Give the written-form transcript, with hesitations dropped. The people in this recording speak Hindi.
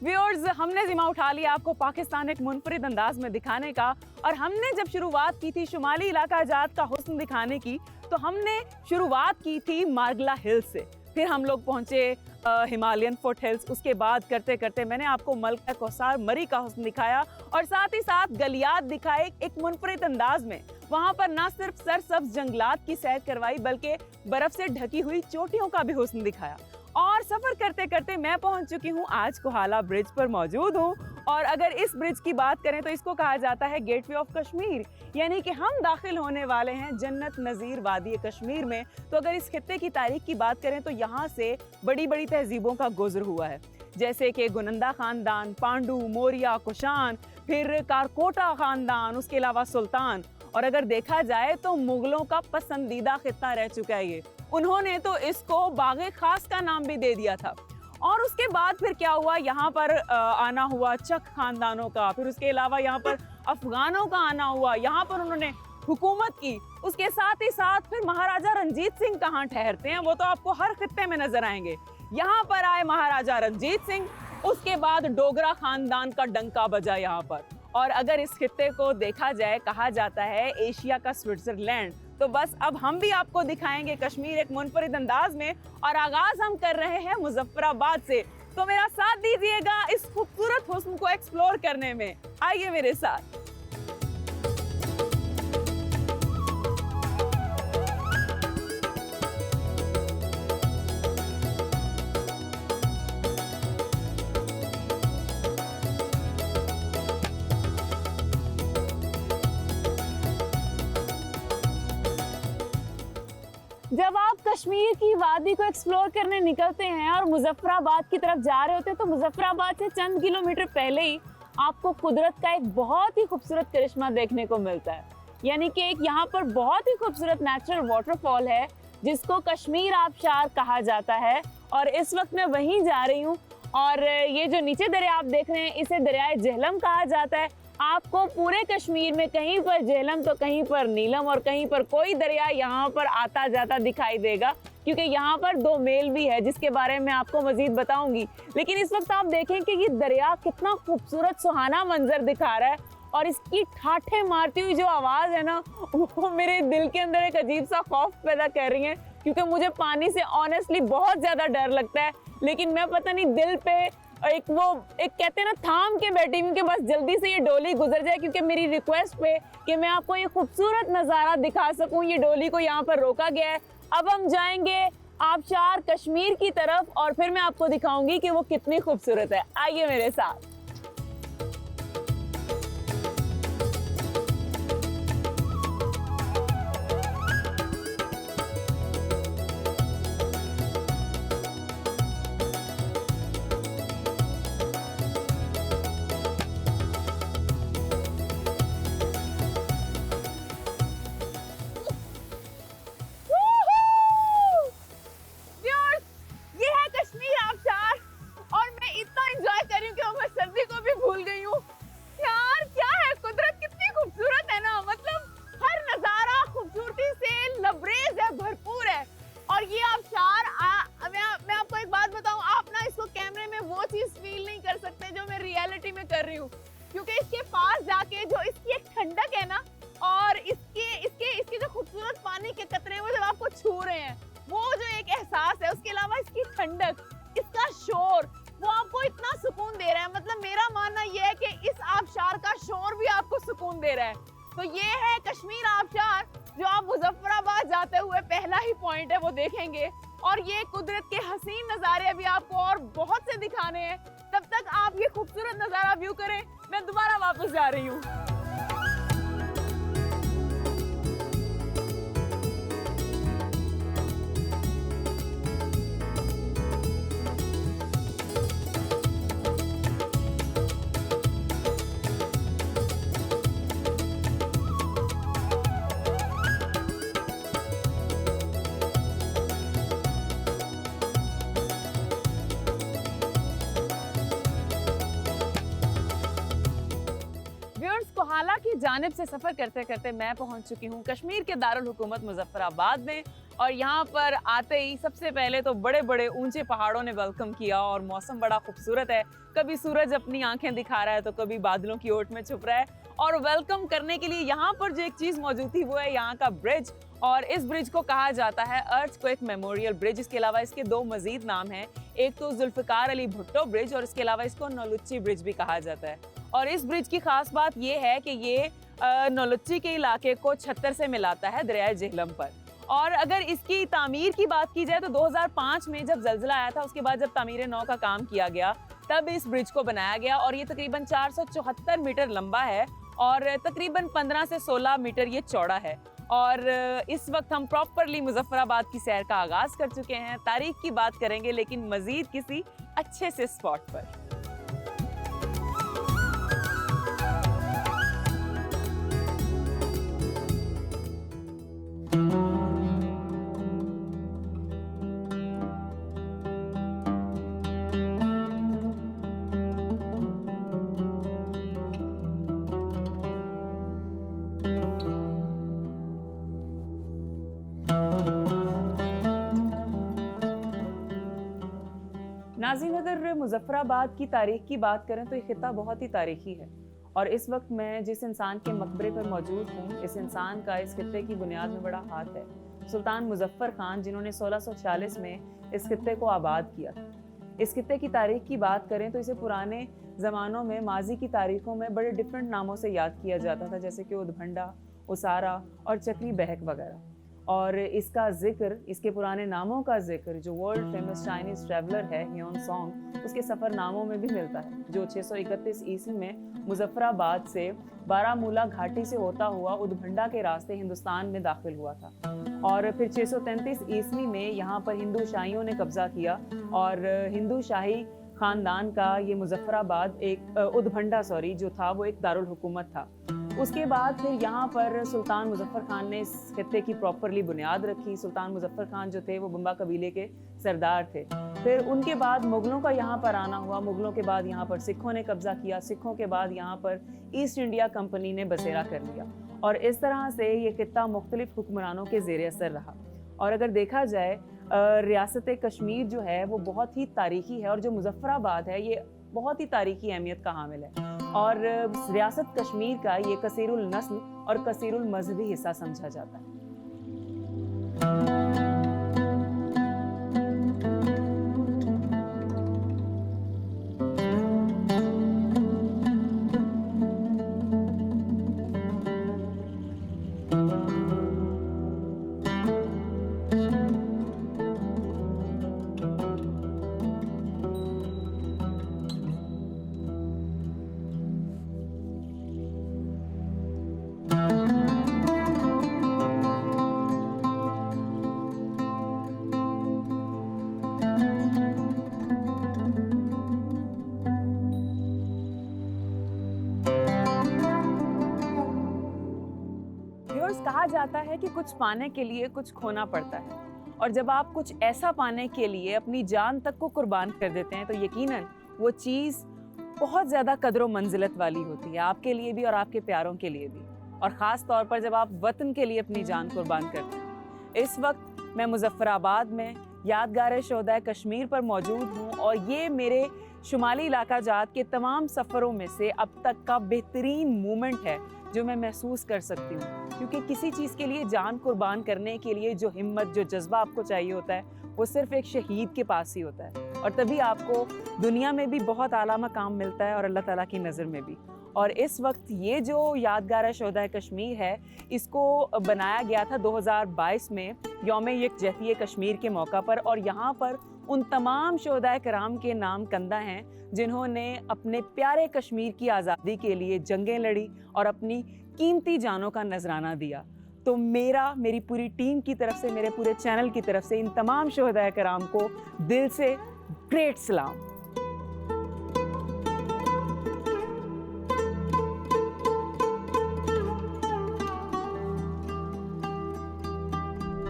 व्यूअर्स, हमने जिम्मा उठा लिया आपको पाकिस्तान एक मुनफरिद अंदाज में दिखाने का। और हमने जब शुरुआत की थी शुमाली इलाका जात का हुस्न दिखाने की, तो हमने शुरुआत की थी मार्गला हिल्स से। फिर हम लोग पहुंचे हिमालयन फुट हिल्स। उसके बाद करते करते मैंने आपको मलका कौसार मरी का हुस्न दिखाया और साथ ही साथ गलियात दिखाए एक मुनफरिद अंदाज में। वहां पर ना सिर्फ सरसब्ज जंगलात की सैर करवाई, बल्कि बर्फ से ढकी हुई चोटियों का भी हुस्न दिखाया। और सफर करते करते मैं पहुंच चुकी हूं, आज कोहाला ब्रिज पर मौजूद हूं। और अगर इस ब्रिज की बात करें तो इसको कहा जाता है गेटवे ऑफ कश्मीर, यानी कि हम दाखिल होने वाले हैं जन्नत नज़ीर वादी कश्मीर में। तो अगर इस खित्ते की तारीख की बात करें तो यहाँ से बड़ी बड़ी तहजीबों का गुजर हुआ है, जैसे कि गुनंदा खानदान, पांडु, मौर्य, कुशान, फिर कारकोटा खानदान, उसके अलावा सुल्तान। और अगर देखा जाए तो मुगलों का पसंदीदा खित्ता रह चुका है ये। उन्होंने तो इसको बागे खास का नाम भी दे दिया था। और उसके बाद फिर क्या हुआ, यहाँ पर आना हुआ चक खानदानों का, फिर उसके अलावा यहाँ पर अफगानों का आना हुआ, यहाँ पर उन्होंने हुकूमत की। उसके साथ ही साथ फिर महाराजा रंजीत सिंह कहाँ ठहरते हैं, वो तो आपको हर खित्ते में नजर आएंगे। यहाँ पर आए महाराजा रंजीत सिंह, उसके बाद डोगरा खानदान का डंका बजा यहाँ पर। और अगर इस खित्ते को देखा जाए, कहा जाता है एशिया का स्विट्जरलैंड। तो बस अब हम भी आपको दिखाएंगे कश्मीर एक मुनफरिद अंदाज में, और आगाज हम कर रहे हैं मुजफ्फराबाद से। तो मेरा साथ दीजिएगा इस खूबसूरत हुस्न को एक्सप्लोर करने में। आइए मेरे साथ। जब आप कश्मीर की वादी को एक्सप्लोर करने निकलते हैं और मुजफ्फराबाद की तरफ जा रहे होते हैं, तो मुजफ्फराबाद से चंद किलोमीटर पहले ही आपको कुदरत का एक बहुत ही खूबसूरत करिश्मा देखने को मिलता है। यानी कि एक यहाँ पर बहुत ही खूबसूरत नेचुरल वाटरफॉल है जिसको कश्मीर आबशार कहा जाता है। और इस वक्त मैं वहीं जा रही हूँ। और ये जो नीचे दरिया आप देख रहे हैं, इसे दरियाए झेलम कहा जाता है। आपको पूरे कश्मीर में कहीं पर झेलम तो कहीं पर नीलम और कहीं पर कोई दरिया यहाँ पर आता जाता दिखाई देगा, क्योंकि यहाँ पर दो मेल भी है जिसके बारे में आपको मजीद बताऊंगी। लेकिन इस वक्त आप देखें कि ये दरिया कितना खूबसूरत सुहाना मंजर दिखा रहा है, और इसकी ठाठे मारती हुई जो आवाज़ है ना, वो मेरे दिल के अंदर एक अजीब सा खौफ पैदा कर रही है। क्योंकि मुझे पानी से ऑनेस्टली बहुत ज़्यादा डर लगता है, लेकिन मैं पता नहीं दिल पे एक कहते हैं ना थाम के बैठी हूँ कि बस जल्दी से ये डोली गुजर जाए, क्योंकि मेरी रिक्वेस्ट पे कि मैं आपको ये खूबसूरत नज़ारा दिखा सकूँ, ये डोली को यहाँ पर रोका गया है। अब हम जाएंगे आबशार कश्मीर की तरफ और फिर मैं आपको दिखाऊंगी कि वो कितनी खूबसूरत है। आइए मेरे साथ। क्योंकि इसके पास जाके जो इसकी एक ठंडक है ना, और इसके जो खूबसूरत पानी के कतरे वो जब आपको छू रहे हैं, वो जो एक एहसास है, उसके अलावा इसकी ठंडक, इसका शोर, वो आपको इतना सुकून दे रहा है। मतलब मेरा मानना ये है कि इस आबशार का शोर भी आपको सुकून दे रहा है। तो ये है कश्मीर आबशार, जो आप मुजफ्फराबाद जाते हुए पहला ही पॉइंट है वो देखेंगे। और ये कुदरत के हसीन नज़ारे अभी आपको और बहुत से दिखाने हैं। तब तक आप ये खूबसूरत नज़ारा व्यू करें, मैं दोबारा वापस जा रही हूँ। कोहाला की जानिब से सफ़र करते करते मैं पहुंच चुकी हूं कश्मीर के दारुल हुकूमत मुजफ्फराबाद में। और यहाँ पर आते ही सबसे पहले तो बड़े बड़े ऊंचे पहाड़ों ने वेलकम किया और मौसम बड़ा खूबसूरत है। कभी सूरज अपनी आंखें दिखा रहा है तो कभी बादलों की ओट में छुप रहा है। और वेलकम करने के लिए यहाँ पर जो एक चीज मौजूद थी वो है यहाँ का ब्रिज, और इस ब्रिज को कहा जाता है अर्थक्वेक मेमोरियल ब्रिज। इसके अलावा इसके दो मजीद नाम हैं, एक तो जुल्फिकार अली भुट्टो ब्रिज और इसके अलावा इसको नौलुच्ची ब्रिज भी कहा जाता है। और इस ब्रिज की खास बात ये है कि ये नौलुच्ची के इलाके को छत्तर से मिलाता है दरियाए झेलम पर। और अगर इसकी तामीर की बात की जाए तो 2005 में जब जल्जला आया था, उसके बाद जब तामीर नौ का काम किया गया तब इस ब्रिज को बनाया गया और ये तकरीबन 474 मीटर लंबा है और तकरीबन 15 से 16 मीटर ये चौड़ा है। और इस वक्त हम प्रॉपरली मुजफ्फराबाद की सैर का आगाज कर चुके हैं। तारीख की बात करेंगे लेकिन मजीद किसी अच्छे से स्पॉट पर। नाज़रीन, अगर मुजफ्फराबाद की तारीख की बात करें तो ये खित्ता बहुत ही तारीखी है और इस वक्त मैं जिस इंसान के मकबरे पर मौजूद हूँ, इस इंसान का इस खित्ते की बुनियाद में बड़ा हाथ है। सुल्तान मुजफ्फर खान, जिन्होंने 1646 में इस खित्ते को आबाद किया। इस खित्ते की तारीख की बात करें तो इसे पुराने ज़मानों में, माजी की तारीखों में बड़े डिफरेंट नामों से याद किया जाता था, जैसे कि उदभंडा, उसारा और चक्री बहक वगैरह। और इसका जिक्र, इसके पुराने नामों का जिक्र जो वर्ल्ड फेमस चाइनीज ट्रैवलर है ह्योन सॉन्ग, उसके सफ़रनामों में भी मिलता है, जो 631 ईस्वी में मुजफ्फराबाद से बारामूला घाटी से होता हुआ उदभंडा के रास्ते हिंदुस्तान में दाखिल हुआ था। और फिर 633 ईस्वी में यहाँ पर हिंदू शाहियों ने कब्जा किया और हिंदू शाही खानदान का ये मुजफ्फराबाद एक उदभंडा जो था वो एक दारुल हुकूमत था। उसके बाद फिर यहाँ पर सुल्तान मुजफ्फर खान ने इस खित्ते की प्रॉपरली बुनियाद रखी। सुल्तान मुजफ्फर खान जो थे वो बंबा कबीले के सरदार थे। फिर उनके बाद मुगलों का यहाँ पर आना हुआ। मुगलों के बाद यहाँ पर सिखों ने कब्जा किया। सिखों के बाद यहाँ पर ईस्ट इंडिया कंपनी ने बसेरा कर लिया और इस तरह से ये खित्ता मुख्तलिफ हुक्मरानों के ज़ेर असर रहा। और अगर देखा जाए रियासत कश्मीर जो है वो बहुत ही तारीखी है और जो मुजफ्फराबाद है ये बहुत ही तारीखी अहमियत का हामिल है। और रियासत कश्मीर का ये कसीरुल नस्ल और कसीरुल मजहबी हिस्सा समझा जाता है। कहा जाता है कि कुछ पाने के लिए कुछ खोना पड़ता है और जब आप कुछ ऐसा पाने के लिए अपनी जान तक को कुर्बान कर देते हैं तो यकीनन वो चीज़ बहुत ज़्यादा कदर मंजिलत वाली होती है, आपके लिए भी और आपके प्यारों के लिए भी, और ख़ास तौर पर जब आप वतन के लिए अपनी जान कुर्बान करते हैं। इस वक्त मैं मुजफ्फराबाद में यादगार शोहदा कश्मीर पर मौजूद हूँ और ये मेरे शुमाली इलाका जात के तमाम सफ़रों में से अब तक का बेहतरीन मोमेंट है जो मैं महसूस कर सकती हूँ, क्योंकि किसी चीज़ के लिए जान कुर्बान करने के लिए जो हिम्मत, जो जज्बा आपको चाहिए होता है वो सिर्फ एक शहीद के पास ही होता है और तभी आपको दुनिया में भी बहुत आला मकाम मिलता है और अल्लाह ताला की नज़र में भी। और इस वक्त ये जो यादगार शोहदा कश्मीर है इसको बनाया गया था 2022 में यौम यकजहती कश्मीर के मौका पर, और यहाँ पर उन तमाम शोहदा कराम के नाम कंदा हैं जिन्होंने अपने प्यारे कश्मीर की आज़ादी के लिए जंगें लड़ी और अपनी कीमती जानों का नजराना दिया। तो मेरी पूरी टीम की तरफ से, मेरे पूरे चैनल की तरफ से इन तमाम शोहदा कराम को दिल से ग्रेट सलाम।